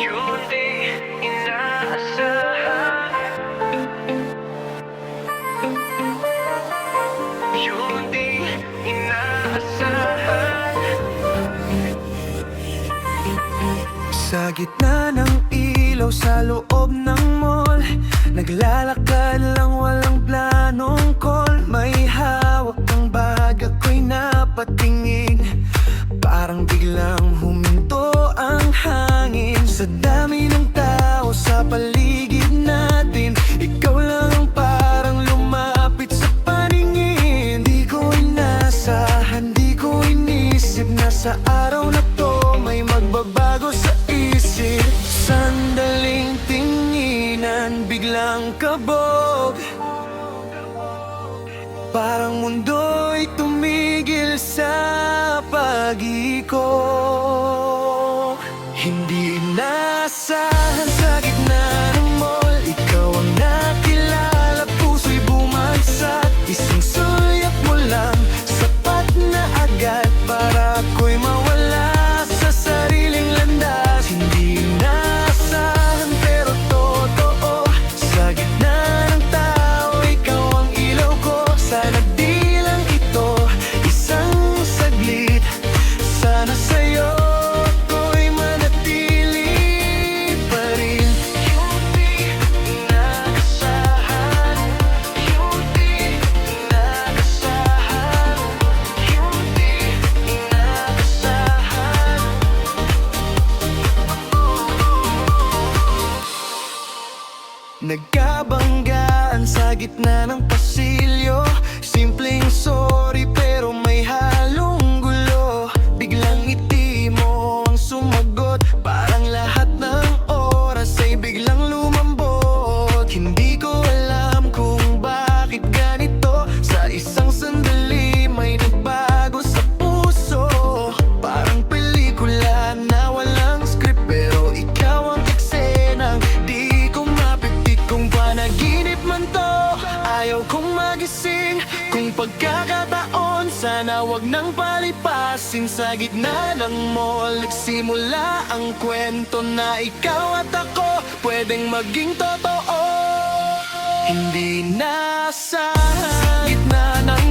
Yun di inaasahan. Yun di inaasahan. Sa gitna ng ilaw sa loob ng mall, naglalakad lang walang planong call. May hawak ng bag, ako'y napatingin. Parang biglang huminto ang hangin. Sa dami ng tao sa paligid natin, ikaw lang ang parang lumapit sa paningin. Di ko inasahan, di ko inisip na sa araw na to may magbabago sa isip. Sandaling tinginan, biglang kabog. Parang mundo'y tumigil sa pag-ikot. Hindi inaasahan sa gitna ng mall, ikaw ang nakilala, puso'y bumagsak. Isang sulyap mo lang, sapat na agad para ako'y mawala sa sariling landas. Hindi inaasahan pero totoo, sa gitna ng tao, ikaw ang ilaw ko. Sana di lang ito isang saglit, sana sa'yo ako'y manatili pa rin. Yung di inaasahan, yung di inaasahan, yung di inaasahan. Nagkabanggaan sa gitna ng pasilyo, simpleng sorry pero may halong gulo. Biglang ngiti mo ang sumagot, parang lahat ng oras ay biglang lumambot. Hindi ko alam kung bakit ganito, sa isang sandali may nagbago sa puso. Parang pelikula na walang script, pero ikaw ang eksenang di ko mapipik. Kung panaginip man to, ayaw kong magising. Kung pagkakataon, sana wag nang palipasin. Sa gitna ng mall, nagsimula ang kwento na ikaw at ako pwedeng maging totoo. Hindi na sa gitna ng